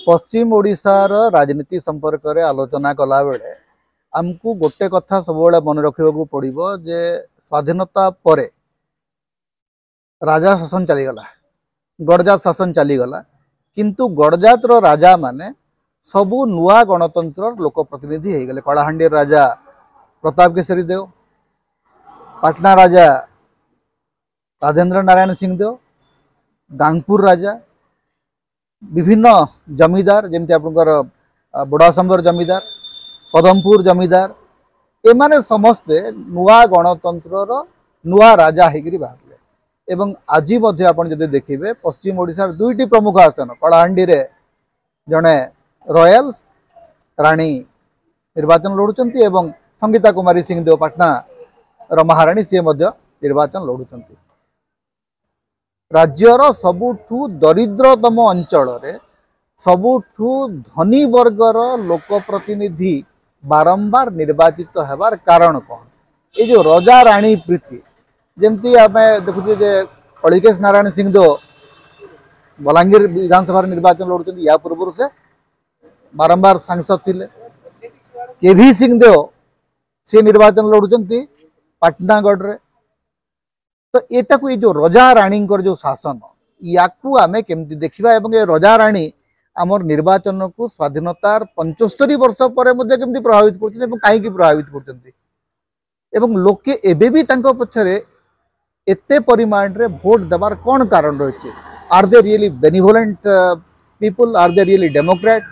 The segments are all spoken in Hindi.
पश्चिम ओडिशार राजनीति संपर्क में आलोचना कला बेले आमको गोटे कथा सब मन रखा पड़ो जे स्वाधीनता पर राजा शासन चलीगला गड़जात शासन चलीगला किंतु गड़जात राजा माने सबू नुआ गणतंत्र लोक प्रतिनिधि हो गले। कलाहांडी राजा प्रताप केशरी देव, पाटना राजा राजेंद्र नारायण सिंह देव, गांगपुर राजा, विभिन्न जमीदार जमती आपंकर बुढ़ासंबर जमीदार, पदमपुर जमीदार, एमाने समस्ते नुआ गणतंत्र नुआ राजा होकर बाहर एवं आज जदि देखिए पश्चिम ओडिशार दुईटी प्रमुख आसन कलाहांडी रे जड़े रॉयल्स राणी निर्वाचन लड़ुंट एवं संगीता कुमारी सिंहदेव पाटना महाराणी सी निर्वाचन लड़ुंट। राज्यर सबुठू दरिद्रतम अंचल सबुठू धनी वर्गर लोक प्रतिनिधि बारंबार निर्वाचित होबार कारण कौन? ये जो रजा राणी प्रीति जमती आम देखुचे जे कलिकेश नारायण सिंहदेव बलांगीर विधानसभा निर्वाचन लड़ुंट या पूर्व से बारंबार सांसद थिले। केवी सिंहदेव सी निर्वाचन लड़ुंट पाटनागढ़ रे। तो एटा को ये जो रजा राणी जो शासन या आमे केमती देखिबा एवं ये रजा राणी आमर निर्वाचन को स्वाधीनतार 75 वर्ष पर केमती प्रभावित कर कहीं प्रभावित कर लोके एबे भी तांको पछरे एते परिमाण रे वोट देवार कौन कारण रही? Are they really benevolent people? Are they really democrat?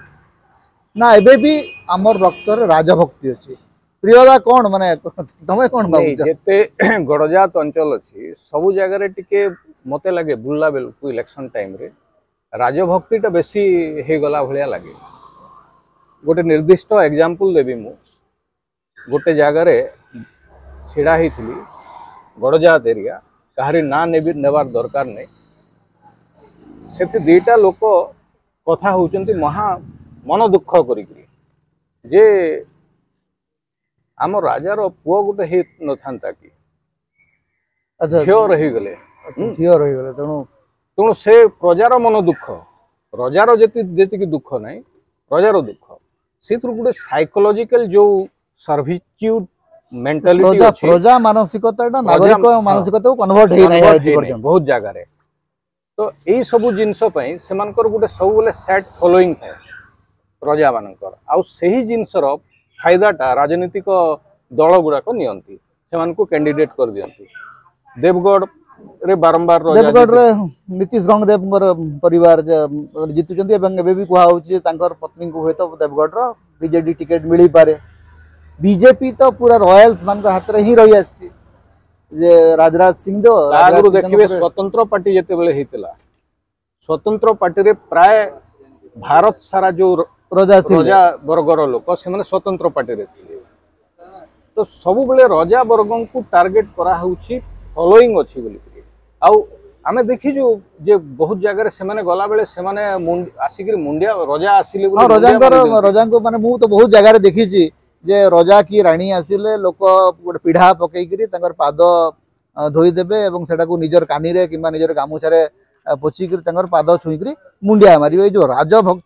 ना एबे भी आमर रक्त राजभक्ति अच्छी प्रियदा कौन माने तमे कौन जेते गड़जात अंचल अच्छी सबु जगह रे टिके मते लगे बुल्ला बेल को इलेक्शन टाइम रे राजभक्ति टा बेसी हे गला भलिया लगे। गोटे निर्दिष्ट एग्जांपल देबी मु गोटे जगह रे छिड़ा ही थी गड़जात एरिया कहारी ना नेबार दरकार नहीं से दीटा लोक कथा होचंती महा मन दुख करी जे आम राजार पुओ गोटे हे न था कि झील रही गले तेणु तेणु से प्रजार मन दुख रजार जी दुख नहीं प्रजार दुख से गोटे साइकोलॉजिकल जो सर्विट्यूड मेंटालिटी प्रजा मानसिकता नागरिक मानसिकता कन्वर्ट हो नहीं बहुत जगह रे। तो यही सबू जिनस से गोटे सब सेट फॉलोइंग थाए प्रजा मानकर आउ सही जिनसर फायदाटा राजनीतिक दल गुड़ाक नियंती से कैंडिडेट कर दियंती। देवगढ़ रे बारंबार देवगढ़ रे नीतीश गंगदेव परिवार जीतुचंती एवं एबे भी कहउछि तांकर पत्नी को होय तो देवगढ़ रो बीजेडी टिकट मिली पारे। बीजेपी तो पूरा रॉयल्स मान हाथ रे ही रही आछि जे राजराज सिंह जो आगु देखिबे स्वतंत्र पार्टी जेते बेले हेतिला स्वतंत्र पार्टी रे प्राय भारत सारा जो रजा वर्गर लोक से स्वतंत्र पार्टी रे थिले। तो सब बेले रजा वर्गन को टार्गेट करा होउछि फॉलोइंग अछि बोली आउ आमे देखि जो जे बहुत जगह रे से माने गला बेले से माने आसिक मुंडिया रजा आसिले बोली रजांको माने मु तो बहुत जगह रे देखि छी जे रजा की राणी आसिले लोक गोटे पीढ़ा पकई करी तांकर पाद धोई देबे एवं सेटा को निजर कानी रे किबा निजर गामुछारे पोछि करी तांकर पाद छुई करी मुंडिया मारिबे। जो राजभक्ति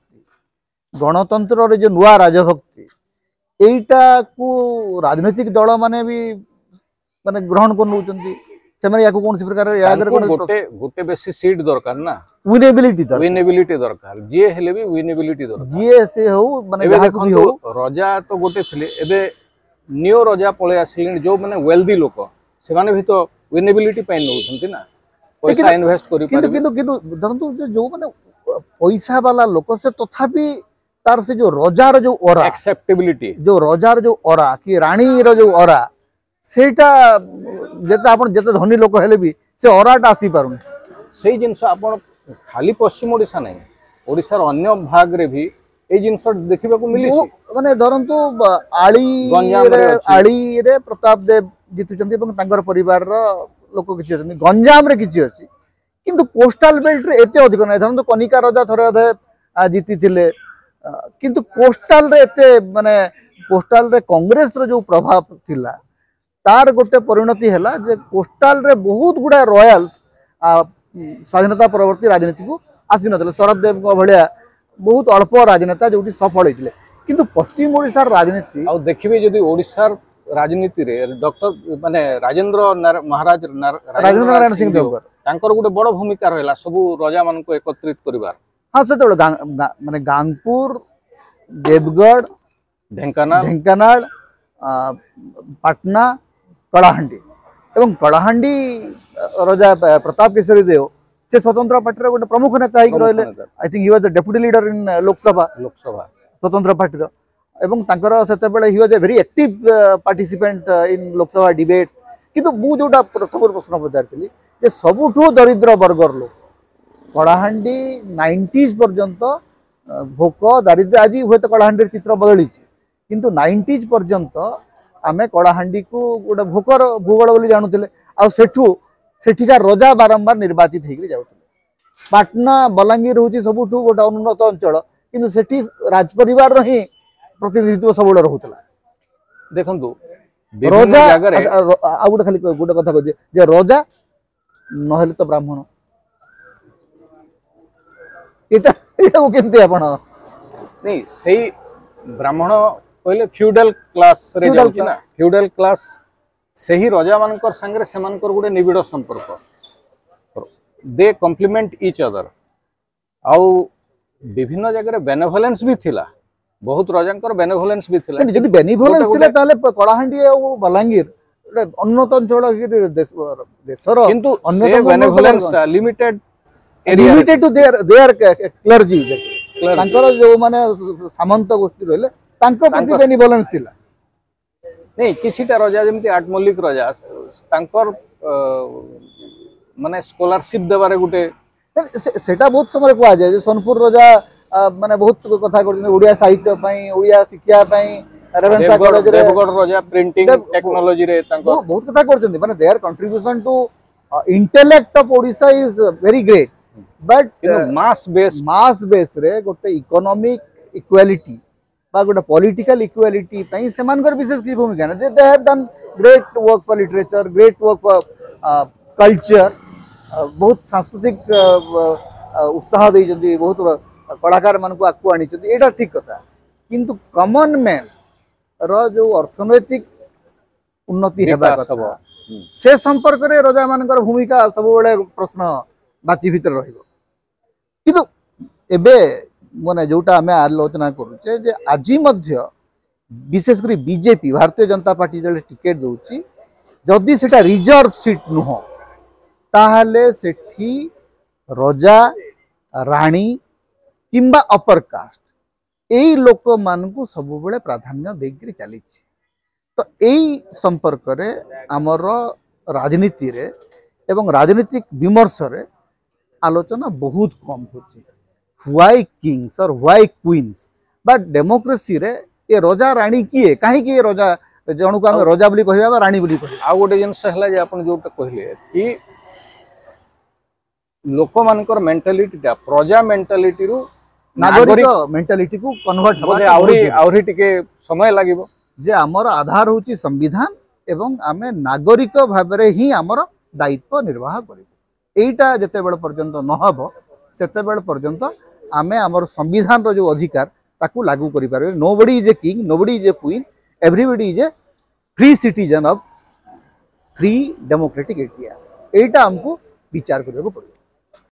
गणतंत्र रे जो नुआ राजभक्ति एटा को राजनीतिक दल माने भी माने ग्रहण कर नउचंती से माने याको कोन प्रकार या गोटे बेसी सीट दरकार ना विनेबिलिटी दरकार जे हेले भी विनेबिलिटी दरकार जे से हो माने भी हो रजा तो गोटे थिले एबे न्यू रजा पळे आसिले जो माने वेल्दी लोक से माने भी तो विनेबिलिटी पाइन नउचंती ना पैसा इन्वेस्ट करि पारे किंतु धरंतु जो माने पैसा वाला लोक से तथापि तार से जो रजार जो ओरा एक्सेप्टेबिलिटी जो रजार जो ओरा कि रानी रो जो ओरा सेटा जेते आपण जेते धनी लोक हेले भी से ओराटा आसी पारुन सेही जिंस आपण खाली पश्चिम ओडिशा नहीं ओडिशार अन्य भाग रे भी ए जिंस देखिबा को मिली छी माने धरंतु आली रे प्रताप देव जीतुचंती एवं तांकर परिवार रो लोक किछि अछन गंजाम रे किछि अछि किंतु कोस्टल बेल्ट रे एते अधिक नै धरंतु कनिका राजा थरे अधे जीति थिले किंतु कोस्टल रे एते माने कोस्टल रे कांग्रेस रो जो प्रभाव थिला तार गोटे परिणति है जे कोस्टाल रे बहुत गुड़ा रॉयल्स स्वाधीनता परवर्ती राजनीति को आसी न शरद देव भाया बहुत अल्प राजनेता जो सफल होते किंतु पश्चिम ओडिशार राजनीति आउ देखिबे जदि ओडिशार राजनीति रे डॉक्टर माने महाराज राजेंद्र नारायण सिंह देवकर तांकर गोटे बड़ भूमिका रहला सबु राजा मान को एकत्रित करिवार। हाँ से माने गांगपुर देवगढ़ ढेंकानाल पाटना कलाहांडी एवं कलाहांडी राजा प्रताप केसरी देव से स्वतंत्र पार्टी गोटे प्रमुख नेता रहिले। I think he was the deputy leader in Lok Sabha Swatantra party एवं तांकर सेतेबेले he was a very active participant in Lok Sabha debates किंतु मु जोटा प्रथम प्रश्न पचारथिली जे सबुठु दरिद्र वर्गर लोक कलाहांडी 90s पर्यंत भोक दारिद्र्य आज हुए तो कलाहांडी चित्र बदली किंतु 90s पर्यंत आमे कलाहांडी को गोटे भोकर भूगोल बोली जानूले आठिका रजा बारंबार निर्वाचित होकर जाऊे। पाटना बलांगीर हूँ सबुठु गोटे अनुन्नत अंचल किंतु सेठी राजपरिवार ही प्रतिनिधित्व सब रोला। देखंतु रजा आ गोटे खाली गोटे कथा कह जे रजा नहेले तो ब्राह्मण एटा केमती आपण नहीं सही ब्राह्मण कहले फ्यूडल क्लास रे जाउची ना फ्यूडल क्लास सही राजा मानकर संगे सेमानकर गोटे निबिड़ संपर्क दे कॉम्प्लीमेंट ईच अदर आउ विभिन्न जगह बेनेवोलेंस भी थिला बहुत राजांकर बेनेवोलेंस भी थिला जदि बेनेवोलेंस थिला ताले कलाहांडी और बलांगीर उन्नत अंचल देशर किंतु से benevolence limited limited to their clergy तांकर जो माने सामंत गोष्ठी रहले तांको प्रति बेनेवोलेंस थिला नहीं किछिटा राजा जेमती आठमल्लिक राजा तांकर माने स्कॉलरशिप देबारे गुटे सेटा बहुत समय कह जाए सोनपुर राजा माने बहुत कथा करछन ओडिया साहित्य पई ओडिया शिक्षा पई रेवेन्सा कॉलेज रे देवगढ़ राजा प्रिंटिंग टेक्नोलॉजी रे तांको बहुत कथा करछन माने their contribution to intellect of Odisha is very great but mass base रे गोटे इकोनॉमिक इक्वालिटी बा गोटे पॉलिटिकल इक्वालिटी पई सेमानकर विशेष की भूमिका ना they have done great work for literature great work for culture बहुत सांस्कृतिक उत्साह देइछन्ती बहुत कलाकार मान को आकु आनी एटा ठीक कथा किंतु कॉमन मैन रो जो अर्थनैतिक उन्नति हेबा कथा से संपर्क रे राजा मानकर भूमिका सब बेले प्रश्न बाची भीतर रहिबो किंतु एबे माने जोटा आमे आलोचना करूचे जे आजी मध्य विशेषकर बीजेपी भारतीय जनता पार्टी जले टिकेट दउची जदि सेटा रिजर्व सीट नुह ताहले सेठी राजा राणी किंबा अपर कास्ट एई लोक मान को सब बेले प्राधान्य देकरी चली तो एई संपर्क रे हमर राजनीति रे एवं राजनीतिक विमर्श रे आलोचना बहुत कम होची व्हाई किंग्स और व्हाई क्वींस बट डेमोक्रेसी रे ये राजा राणी किए कहीं कि राजा जन को आम राजा बोली कहबा राणी बोली कहबा आ गोटे जिनस हला जे आपण जोटा कहले कि लोक मानकर मेंटालिटी ता प्रजा मेंटालिटी रु नागरिक मेंटालिटी को कन्वर्ट होबे आउरी टिके समय लागिबो जे हमर आधार होची संविधान एवं आमे नागरिक भाबरे ही हमर दायित्व निर्वाह करिबो एटा जते बेल पर्यंत न हबो सेते बेल पर्यंत आमे हमर संविधान रो जो अधिकार ताकू लागू करि पारे nobody is a king nobody is a queen everybody is a free citizen of free democratic India एटा हमको विचार करबो पड़े।